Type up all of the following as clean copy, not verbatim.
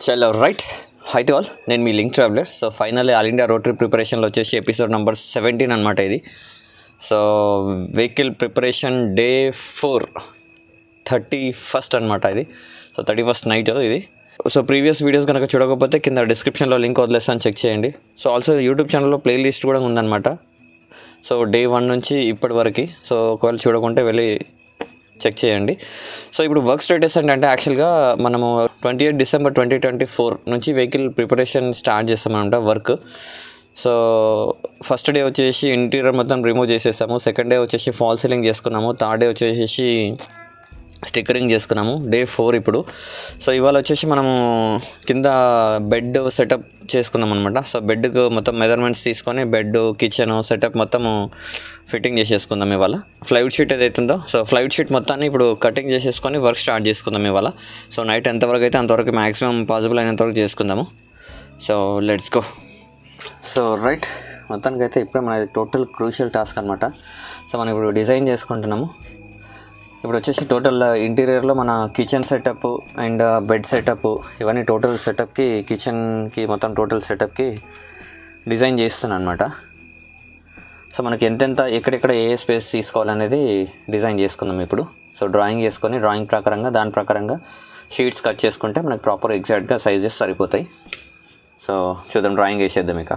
చలో right high to all, నేను మీ link traveller. So finally all India road trip ప్రిపరేషన్లో వచ్చేసి ఎపిసోడ్ నెంబర్ 17 అనమాట ఇది. So vehicle preparation day 4 31st అనమాట ఇది. సో 31st నైట్ ఇది. సో ప్రీవియస్ వీడియోస్ కనుక చూడకపోతే కింద డిస్క్రిప్షన్లో లింక్ వదిలేస్తాను, చెక్ చేయండి. సో ఆల్సో యూట్యూబ్ ఛానల్లో ప్లేలిస్ట్ కూడా ఉందన్నమాట. సో డే 1 నుంచి ఇప్పటి వరకు. సో ఒకవేళ చూడకుంటే వెళ్ళి చెక్ చేయండి. సో ఇప్పుడు వర్క్ స్టేటస్ ఏంటంటే యాక్చువల్గా మనము 28 డిసెంబర్ 2024 నుంచి వెహికల్ ప్రిపరేషన్ స్టార్ట్ చేస్తామన్నమాట వర్క్. సో ఫస్ట్ డే వచ్చేసి ఇంటీరియర్ మొత్తం రిమూవ్ చేసేసాము. సెకండ్ డే వచ్చేసి ఫాల్ సీలింగ్ చేసుకున్నాము. థర్డ్ డే వచ్చేసి స్టిక్కరింగ్ చేసుకున్నాము. డే 4 ఇప్పుడు. సో ఇవాళ వచ్చేసి మనము కింద బెడ్ సెటప్ చేసుకుందాం అనమాట. సో బెడ్కి మొత్తం మెజర్మెంట్స్ తీసుకొని బెడ్, కిచెన్ సెటప్ మొత్తము ఫిట్టింగ్ చేసేసుకుందాం ఇవాళ. ఫ్లైవుడ్ షీట్ ఏదైతుందో సో ఫ్లైవుడ్ షీట్ మొత్తాన్ని ఇప్పుడు కటింగ్ చేసేసుకొని వర్క్ స్టార్ట్ చేసుకుందాం ఇవాళ. సో నైట్ ఎంతవరకు అయితే అంతవరకు మ్యాక్సిమం పాసిబుల్ అయినంతవరకు చేసుకుందాము. So let's go. So right, మొత్తానికైతే ఇప్పుడే మన టోటల్ క్రూషియల్ టాస్క్ అనమాట. సో మనం ఇప్పుడు డిజైన్ చేసుకుంటున్నాము. ఇప్పుడు వచ్చేసి టోటల్ ఇంటీరియర్లో మన kitchen setup and bed setup ఇవన్నీ టోటల్ సెటప్కి, కిచెన్కి మొత్తం టోటల్ సెటప్కి డిజైన్ చేస్తున్నాను అనమాట. సో మనకి ఎంతెంత ఎక్కడెక్కడ ఏ స్పేస్ తీసుకోవాలనేది డిజైన్ చేసుకుందాం ఇప్పుడు. సో డ్రాయింగ్ చేసుకొని డ్రాయింగ్ ప్రకారంగా దాని ప్రకారంగా షీట్స్ కట్ చేసుకుంటే మనకి ప్రాపర్ ఎగ్జాక్ట్గా సైజెస్ సరిపోతాయి. సో చూద్దాం, డ్రాయింగ్ వేసేద్దాం ఇక.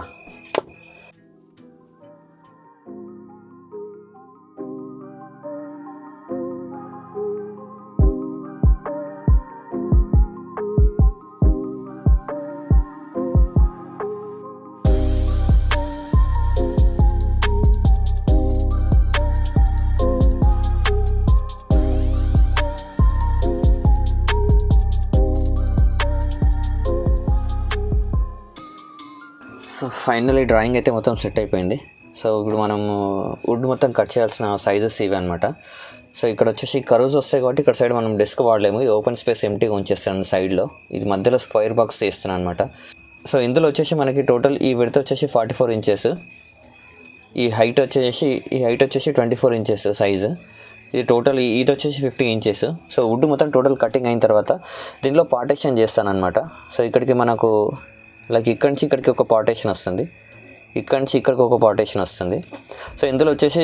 సో ఫైనల్లీ డ్రాయింగ్ అయితే మొత్తం సెట్ అయిపోయింది. సో ఇప్పుడు మనం వుడ్ మొత్తం కట్ చేయాల్సిన సైజెస్ ఇవి అనమాట. సో ఇక్కడ వచ్చేసి కర్వ్స్ వస్తాయి కాబట్టి ఇక్కడ సైడ్ మనం డెస్క్ వాడలేము. ఈ ఓపెన్ స్పేస్ ఎంటీగా ఉంచేస్తాను సైడ్లో. ఇది మధ్యలో స్క్వేర్ బాక్స్ తీస్తున్నాను అనమాట. సో ఇందులో వచ్చేసి మనకి టోటల్ ఈ విడ్త్ వచ్చేసి 44 ఇంచెస్, ఈ హైట్ వచ్చేసి 24 ఇంచెస్ సైజు. ఇది టోటల్ ఇది వచ్చేసి 50 ఇంచెస్. సో వుడ్ మొత్తం టోటల్ కటింగ్ అయిన తర్వాత దీనిలో పార్టిషన్ చేస్తాను అనమాట. సో ఇక్కడికి మనకు లైక్ ఇక్కడి నుంచి ఇక్కడికి ఒక పార్టిషన్ వస్తుంది, ఇక్కడి నుంచి ఇక్కడికి ఒక పార్టిషన్ వస్తుంది. సో ఇందులో వచ్చేసి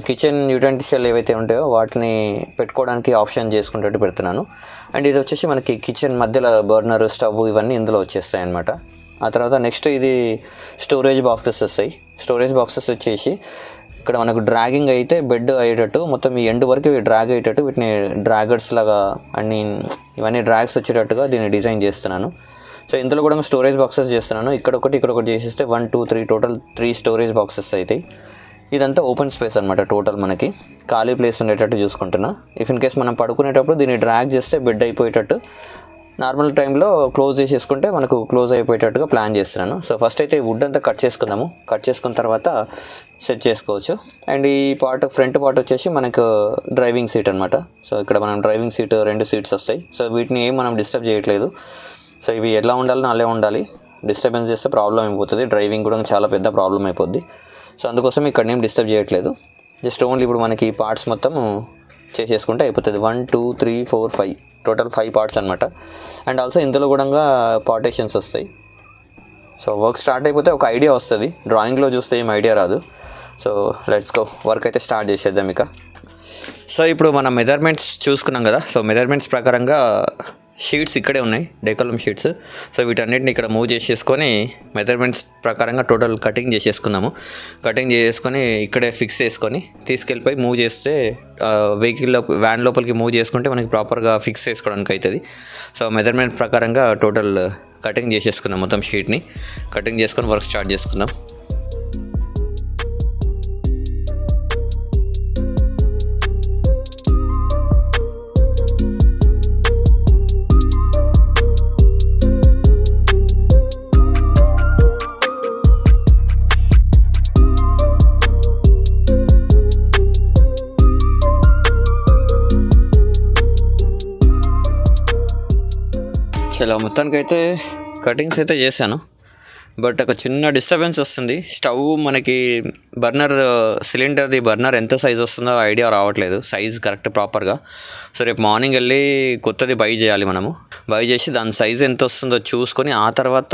కిచెన్ యూటెన్సిల్ ఏవైతే ఉంటాయో వాటిని పెట్టుకోవడానికి ఆప్షన్ చేసుకుంటూ పెడుతున్నాను. అండ్ ఇది వచ్చేసి మనకి కిచెన్ మధ్యలో బర్నర్, స్టవ్ ఇవన్నీ ఇందులో వచ్చేస్తాయి అన్నమాట. ఆ తర్వాత నెక్స్ట్ ఇది స్టోరేజ్ బాక్సెస్ వస్తాయి. స్టోరేజ్ బాక్సెస్ వచ్చేసి ఇక్కడ మనకు డ్రాగింగ్ అయితే బెడ్ అయ్యేటట్టు మొత్తం ఈ ఎండ్ వరకు డ్రాగ్ అయ్యేటట్టు వీటిని డ్రాగర్స్ లాగా అన్ని ఇవన్నీ డ్రాగ్స్ వచ్చేటట్టుగా దీన్ని డిజైన్ చేస్తున్నాను. సో ఇందులో కూడా స్టోరేజ్ బాక్సెస్ చేస్తున్నాను. ఇక్కడ ఒకటి చేసేస్తే 1 2 3 టోటల్ 3 స్టోరేజ్ బాక్సెస్ అవుతాయి. ఇదంతా ఓపెన్ స్పేస్ అనమాట. టోటల్ మనకి ఖాళీ ప్లేస్ ఉండేటట్టు చూసుకుంటున్నా. ఇఫ్ ఇన్ కేస్ మనం పడుకునేటప్పుడు దీన్ని డ్రాగ్ చేస్తే బెడ్ అయిపోయేటట్టు, నార్మల్ టైంలో క్లోజ్ చేసేసుకుంటే మనకు క్లోజ్ అయిపోయేటట్టుగా ప్లాన్ చేస్తున్నాను. సో ఫస్ట్ అయితే వుడ్ అంతా కట్ చేసుకుందాము. కట్ చేసుకున్న తర్వాత సెట్ చేసుకోవచ్చు. అండ్ ఈ పార్ట్ ఫ్రంట్ పార్ట్ వచ్చేసి మనకు డ్రైవింగ్ సీట్ అనమాట. సో ఇక్కడ మనం డ్రైవింగ్ సీట్ 2 సీట్స్ వస్తాయి. సో వీటిని ఏం మనం డిస్టర్బ్ చేయట్లేదు. సో ఇవి ఎలా ఉండాలో అలా ఉండాలి. డిస్టర్బెన్స్ చేస్తే ప్రాబ్లం అయిపోతుంది, డ్రైవింగ్ కూడా చాలా పెద్ద ప్రాబ్లం అయిపోద్ది. సో అందుకోసం ఇక్కడ నేను డిస్టర్బ్ చేయట్లేదు. జస్ట్ ఓన్లీ ఇప్పుడు మనకి ఈ పార్ట్స్ మొత్తం చేసేసుకుంటే అయిపోతుంది. 1 2 3 4 5 టోటల్ 5 పార్ట్స్ అనమాట. అండ్ ఆల్సో ఇందులో కూడా పార్టిషన్స్ వస్తాయి. సో వర్క్ స్టార్ట్ అయిపోతే ఒక ఐడియా వస్తుంది, డ్రాయింగ్లో చూస్తే ఏం ఐడియా రాదు. సో లెట్స్ గో, వర్క్ అయితే స్టార్ట్ చేసేద్దాం ఇక. సో ఇప్పుడు మనం మెజర్మెంట్స్ చూసుకున్నాం కదా. సో మెజర్మెంట్స్ ప్రకారంగా షీట్స్ ఇక్కడే ఉన్నాయి, డెకలం షీట్స్. సో వీటన్నిటిని ఇక్కడ మూవ్ చేసేసుకొని మెజర్మెంట్స్ ప్రకారంగా టోటల్ కటింగ్ చేసేసుకున్నాము. కటింగ్ చేసుకొని ఇక్కడే ఫిక్స్ చేసుకొని తీసుకెళ్ళిపోయి మూవ్ చేస్తే వెహికల్లో వ్యాన్ లోపలికి మూవ్ చేసుకుంటే మనకి ప్రాపర్గా ఫిక్స్ చేసుకోవడానికి అవుతుంది. సో మెజర్మెంట్ ప్రకారంగా టోటల్ కటింగ్ చేసేసుకుందాం. మొత్తం షీట్ని కటింగ్ చేసుకొని వర్క్ స్టార్ట్ చేసుకుందాం. చలో మొత్తానికైతే కటింగ్స్ అయితే చేశాను. బట్ ఒక చిన్న డిస్టర్బెన్స్ వస్తుంది. స్టవ్ మనకి సిలిండర్ది బర్నర్ ఎంత సైజ్ వస్తుందో ఐడియా రావట్లేదు, సైజ్ కరెక్ట్ ప్రాపర్గా. సో రేపు మార్నింగ్ వెళ్ళి కొత్తది బై చేయాలి. మనము బై చేసి దాని సైజ్ ఎంత వస్తుందో చూసుకొని ఆ తర్వాత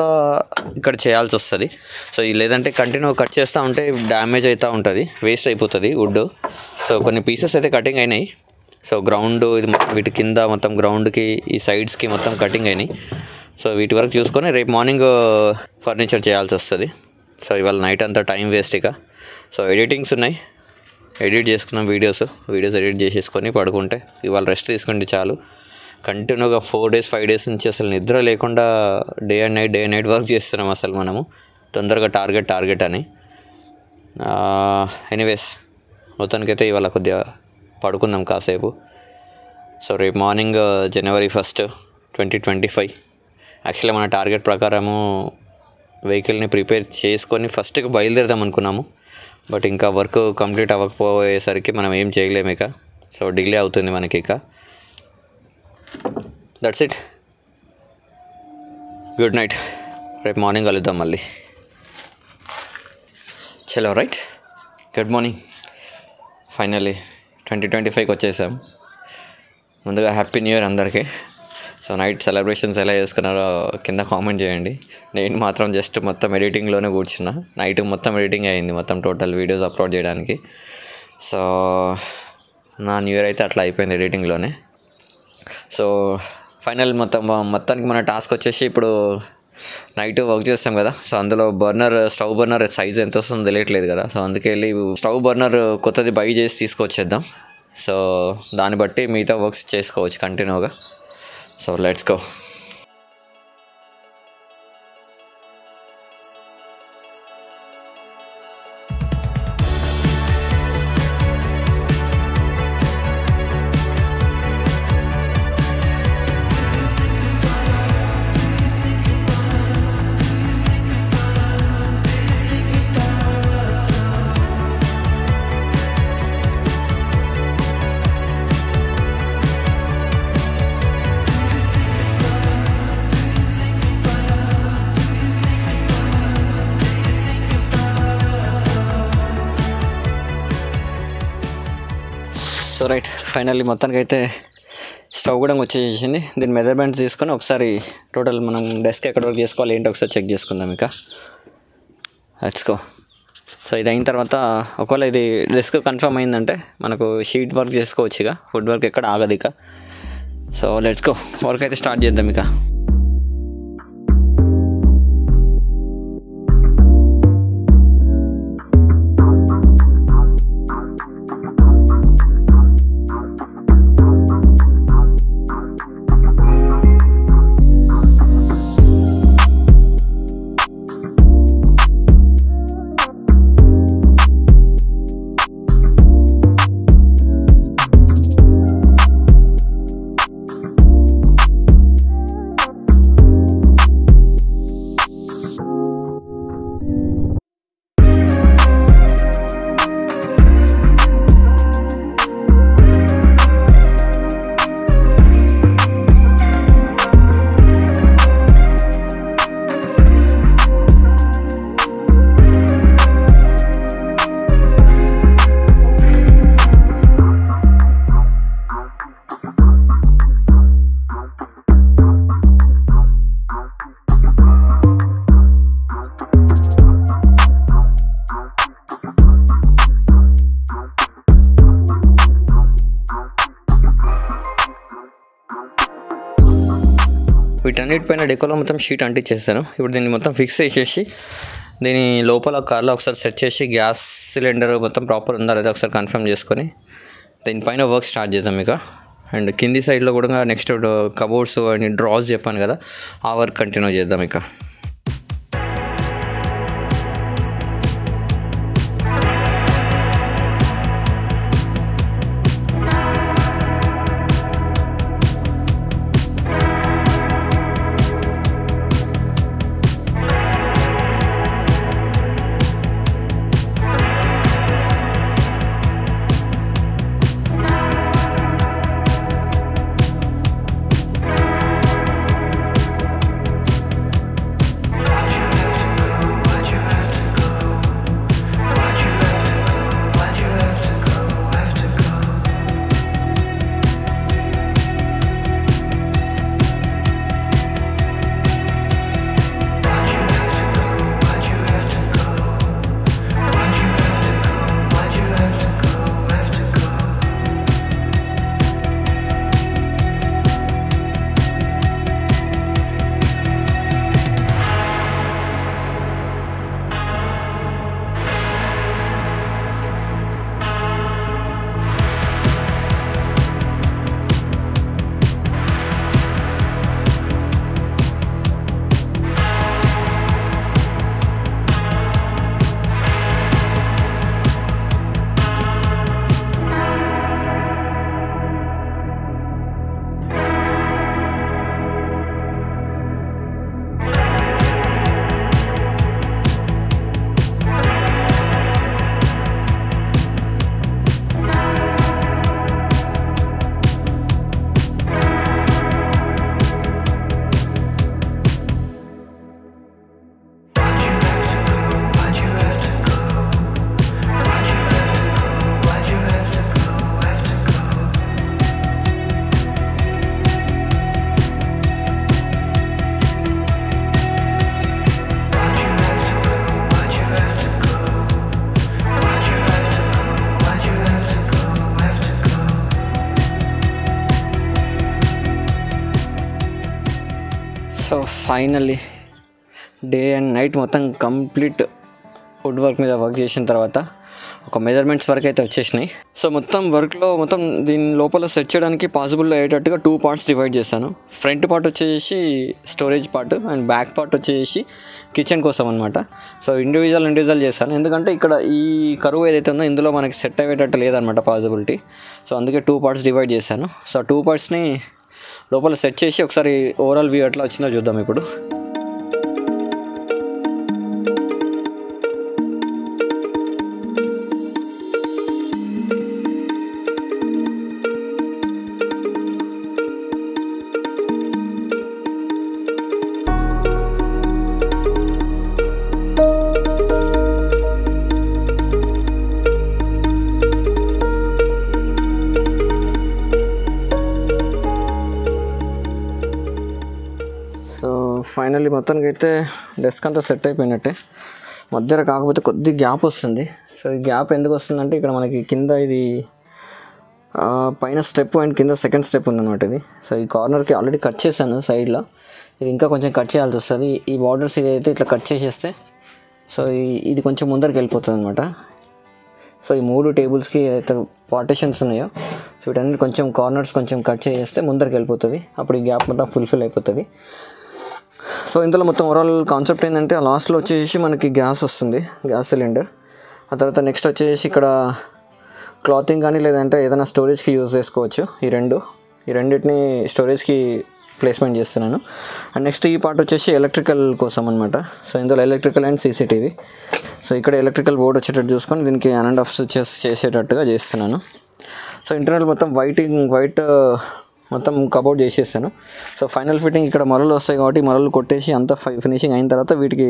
ఇక్కడ చేయాల్సి వస్తుంది. సో లేదంటే కంటిన్యూ కట్ చేస్తూ ఉంటే డ్యామేజ్ అవుతూ ఉంటుంది, వేస్ట్ అయిపోతుంది వుడ్. సో కొన్ని పీసెస్ అయితే కటింగ్ అయినాయి. సో గ్రౌండ్ ఇది వీటి కింద మొత్తం గ్రౌండ్కి ఈ సైడ్స్కి మొత్తం కటింగ్ అయినాయి. సో వీటి వరకు చూసుకొని రేపు మార్నింగ్ ఫర్నిచర్ చేయాల్సి వస్తుంది. సో ఇవాళ నైట్ అంతా టైం వేస్ట్ ఇక. సో ఎడిటింగ్స్ ఉన్నాయి, ఎడిట్ చేసుకున్నాం వీడియోస్ ఎడిట్ చేసేసుకొని పడుకుంటే ఇవాళ రెస్ట్ తీసుకుంటే చాలు. కంటిన్యూగా 4 days 5 days నుంచి అసలు నిద్ర లేకుండా డే అండ్ నైట్ వర్క్ చేస్తున్నాం అసలు మనము, తొందరగా టార్గెట్ అని. ఎనీవేస్ మొత్తానికైతే ఇవాళ కొద్దిగా పడుకుందాం కాసేపు. సో రేపు మార్నింగ్ January 1st 2025 యాక్చువల్లీ మన టార్గెట్ ప్రకారము వెహికల్ని ప్రిపేర్ చేసుకొని ఫస్ట్కి బయలుదేరదాం అనుకున్నాము. బట్ ఇంకా వర్క్ కంప్లీట్ అవ్వకపోయేసరికి మనం ఏం చేయలేము ఇక. సో డిలే అవుతుంది మనకి ఇక. దట్స్ ఇట్, గుడ్ నైట్, రేపు మార్నింగ్ కలుద్దాం మళ్ళీ. చలో రైట్, గుడ్ మార్నింగ్. ఫైనల్లీ 2025కి వచ్చేసాం. ముందుగా హ్యాపీ న్యూ ఇయర్ అందరికీ. సో నైట్ సెలబ్రేషన్స్ ఎలా చేసుకున్నారో కింద కామెంట్ చేయండి. నేను మాత్రం జస్ట్ మొత్తం ఎడిటింగ్లోనే కూర్చున్నా. నైట్ మొత్తం ఎడిటింగ్ అయింది, మొత్తం టోటల్ వీడియోస్ అప్లోడ్ చేయడానికి. సో నా న్యూ ఇయర్ అయితే అట్లా అయిపోయింది ఎడిటింగ్లోనే. సో ఫైనల్ మొత్తానికి మన టాస్క్ వచ్చేసి ఇప్పుడు నైట్ వర్క్ చేస్తాం కదా. సో అందులో స్టవ్ బర్నర్ సైజ్ ఎంత వస్తుందో తెలియట్లేదు కదా. సో అందుకే వెళ్ళి స్టవ్ బర్నర్ కొత్తది బై చేసి తీసుకొచ్చేద్దాం. సో దాన్ని బట్టి మిగతా వర్క్స్ చేసుకోవచ్చు కంటిన్యూగా. So let's go. So right, finally మొత్తానికి అయితే స్టవ్ కూడా వచ్చేసింది. దీని మెజర్మెంట్స్ తీసుకొని ఒకసారి టోటల్ మనం డెస్క్ ఎక్కడ వరకు చేసుకోవాలి ఏంటి ఒకసారి చెక్ చేసుకుందాం ఇక. Let's go. సో ఇది అయిన తర్వాత ఒకవేళ ఇది డెస్క్ కన్ఫర్మ్ అయిందంటే మనకు షీట్ వర్క్ చేసుకోవచ్చు ఇక, ఫుడ్ వర్క్ ఎక్కడ ఆగదు ఇక. సో లెట్స్ గో, వర్క్ అయితే స్టార్ట్ చేద్దాం ఇక. వీటన్నిటిపైన డెకోలో మొత్తం షీట్ అంటించేస్తాను. ఇప్పుడు దీన్ని మొత్తం ఫిక్స్ చేసేసి దీని లోపల కార్లో ఒకసారి సెట్ చేసి గ్యాస్ సిలిండర్ మొత్తం ప్రాపర్ ఉందా లేదా ఒకసారి కన్ఫర్మ్ చేసుకొని దీనిపైన వర్క్ స్టార్ట్ చేద్దాం ఇక. అండ్ కింది సైడ్లో కూడా నెక్స్ట్ కబోర్డ్స్ అని డ్రాస్ చెప్పాను కదా, ఆ వర్క్ కంటిన్యూ చేద్దాం ఇక. So finally day and night మొత్తం కంప్లీట్ వుడ్ వర్క్ మీద వర్క్ చేసిన తర్వాత ఒక మెజర్మెంట్స్ వరకు అయితే వచ్చేసినాయి. సో మొత్తం వర్క్లో మొత్తం దీని లోపల సెట్ చేయడానికి పాసిబుల్ అయ్యేటట్టుగా 2 పార్ట్స్ డివైడ్ చేశాను. ఫ్రంట్ పార్ట్ వచ్చేసి storage part and back part వచ్చేసి కిచెన్ కోసం అనమాట. సో ఇండివిజువల్ చేశాను, ఎందుకంటే ఇక్కడ ఈ కరువు ఏదైతే ఉందో ఇందులో మనకి సెట్ అయ్యేటట్టు లేదనమాట పాసిబిలిటీ. సో అందుకే 2 పార్ట్స్ డివైడ్ చేశాను. సో 2 పార్ట్స్ని లోపల సెట్ చేసి ఒకసారి ఓవరాల్ వ్యూ ఎట్లా వచ్చిందో చూద్దాం ఇప్పుడు. సో ఫైనల్లీ మొత్తానికి అయితే డెస్క్ అంతా సెట్ అయిపోయినట్టే. మధ్యలో కాకపోతే కొద్ది గ్యాప్ వస్తుంది. సో ఈ గ్యాప్ ఎందుకు వస్తుందంటే ఇక్కడ మనకి కింద ఇది పైన స్టెప్ అండ్ కింద సెకండ్ స్టెప్ ఉందన్నమాట ఇది. సో ఈ కార్నర్కి ఆల్రెడీ కట్ చేశాను సైడ్లో, ఇది ఇంకా కొంచెం కట్ చేయాల్సి వస్తుంది. ఈ బార్డర్స్ ఇదైతే ఇట్లా కట్ చేసేస్తే సో ఇది కొంచెం ముందరికి వెళ్ళిపోతుంది అనమాట. సో ఈ 3 టేబుల్స్కి ఏదైతే పార్టిషన్స్ ఉన్నాయో సో వీటన్ని కొంచెం కార్నర్స్ కొంచెం కట్ చేస్తే ముందరికి వెళ్ళిపోతుంది. అప్పుడు ఈ గ్యాప్ మొత్తం ఫుల్ఫిల్ అయిపోతుంది. సో ఇందులో మొత్తం ఓవరాల్ కాన్సెప్ట్ ఏంటంటే లాస్ట్లో వచ్చేసి మనకి గ్యాస్ వస్తుంది, గ్యాస్ సిలిండర్. ఆ తర్వాత నెక్స్ట్ వచ్చేసి ఇక్కడ క్లాతింగ్ కానీ లేదంటే ఏదైనా స్టోరేజ్కి యూజ్ చేసుకోవచ్చు. ఈ రెండింటిని స్టోరేజ్కి ప్లేస్మెంట్ చేస్తున్నాను. అండ్ నెక్స్ట్ ఈ పార్ట్ వచ్చేసి ఎలక్ట్రికల్ కోసం అనమాట. సో ఇందులో ఎలక్ట్రికల్ అండ్ సీసీటీవీ. సో ఇక్కడ ఎలక్ట్రికల్ బోర్డ్ వచ్చేటట్టు చూసుకొని దీనికి 1.5 స్విచెస్ చేసేటట్టుగా చేస్తున్నాను. సో ఇంటర్నల్ మొత్తం వైట్ మొత్తం కబోర్డ్ చేసేసాను. సో ఫైనల్ ఫిట్టింగ్ ఇక్కడ మరలు వస్తాయి కాబట్టి మరలు కొట్టేసి అంతా ఫినిషింగ్ అయిన తర్వాత వీటికి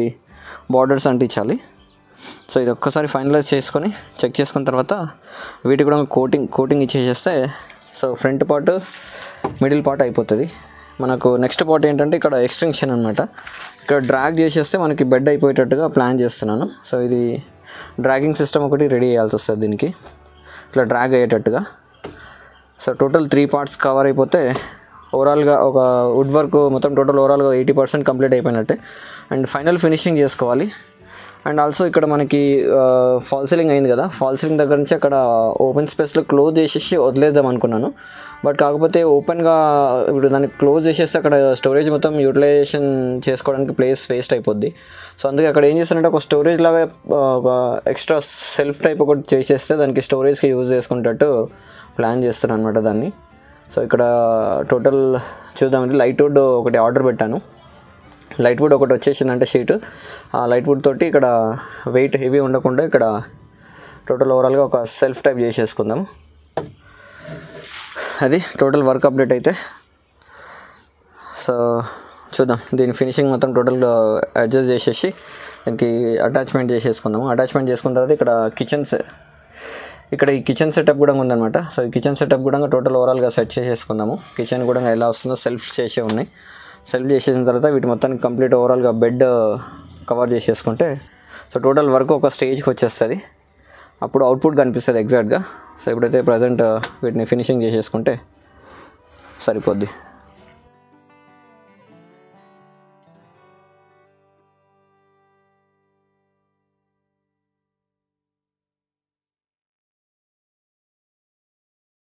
బార్డర్స్ అంటించాలి. సో ఇది ఒక్కసారి ఫైనలైజ్ చేసుకొని చెక్ చేసుకున్న తర్వాత వీటికి కూడా కోటింగ్ ఇచ్చేసేస్తే so front part middle part అయిపోతుంది. మనకు నెక్స్ట్ పార్ట్ ఏంటంటే ఇక్కడ ఎక్స్టెన్షన్ అనమాట. ఇక్కడ డ్రాగ్ చేసేస్తే మనకి బెడ్ అయిపోయేటట్టుగా ప్లాన్ చేస్తున్నాను. సో ఇది డ్రాగింగ్ సిస్టమ్ ఒకటి రెడీ చేయాల్సి వస్తుంది దీనికి, ఇట్లా డ్రాగ్ అయ్యేటట్టుగా. సో టోటల్ 3 పార్ట్స్ కవర్ అయిపోతే ఓవరాల్గా ఒక వుడ్ వర్క్ మొత్తం టోటల్ ఓవరాల్గా 80% కంప్లీట్ అయిపోయినట్టే. అండ్ ఫైనల్ ఫినిషింగ్ చేసుకోవాలి. అండ్ ఆల్సో ఇక్కడ మనకి ఫాల్ సీలింగ్ అయింది కదా, ఫాల్ సీలింగ్ దగ్గర నుంచి అక్కడ ఓపెన్ స్పేస్లో క్లోజ్ చేసేసి వదిలేద్దాం అనుకున్నాను. బట్ కాకపోతే ఓపెన్గా ఇప్పుడు దాన్ని క్లోజ్ చేసేస్తే అక్కడ స్టోరేజ్ మొత్తం యూటిలైజేషన్ చేసుకోవడానికి ప్లేస్ వేస్ట్ అయిపోద్ది. సో అందుకే అక్కడ ఏం చేస్తానంటే ఒక స్టోరేజ్ లాగా ఒక ఎక్స్ట్రా సెల్ఫ్ టైప్ ఒకటి చేసేస్తే దానికి స్టోరేజ్కి యూజ్ చేసుకునేటట్టు ప్లాన్ చేస్తున్నాను అనమాట దాన్ని. సో ఇక్కడ టోటల్ చూద్దామంటే లైట్ వుడ్ ఒకటి ఆర్డర్ పెట్టాను. లైట్ వుడ్ ఒకటి వచ్చేసిందంటే షీట్, ఆ లైట్ వుడ్ తోటి ఇక్కడ వెయిట్ హెవీ ఉండకుండా ఇక్కడ టోటల్ ఓవరాల్గా ఒక సెల్ఫ్ టైప్ చేసేసుకుందాం. అది టోటల్ వర్క్ అప్డేట్ అయితే. సో చూద్దాం దీని ఫినిషింగ్ మొత్తం టోటల్గా అడ్జస్ట్ చేసేసి దీనికి అటాచ్మెంట్ చేసేసుకుందాము. అటాచ్మెంట్ చేసుకున్న తర్వాత ఇక్కడ ఈ కిచెన్ సెటప్ కూడా ఉందన్నమాట. సో ఈ కిచెన్ సెటప్ కూడా టోటల్ ఓవరాల్గా సెట్ చేసేసుకుందాము. కిచెన్ కూడా ఎలా వస్తుందో సెల్ఫ్ చేసే ఉన్నాయి. సెల్ఫ్ చేసేసిన తర్వాత వీటి మొత్తానికి కంప్లీట్ ఓవరాల్గా బెడ్ కవర్ చేసేసుకుంటే సో టోటల్ వర్క్ ఒక స్టేజ్కి వచ్చేస్తుంది. అప్పుడు అవుట్పుట్ కనిపిస్తుంది ఎగ్జాక్ట్గా. సో ఇప్పుడైతే ప్రజెంట్ వీటిని ఫినిషింగ్ చేసేసుకుంటే సరిపోద్ది.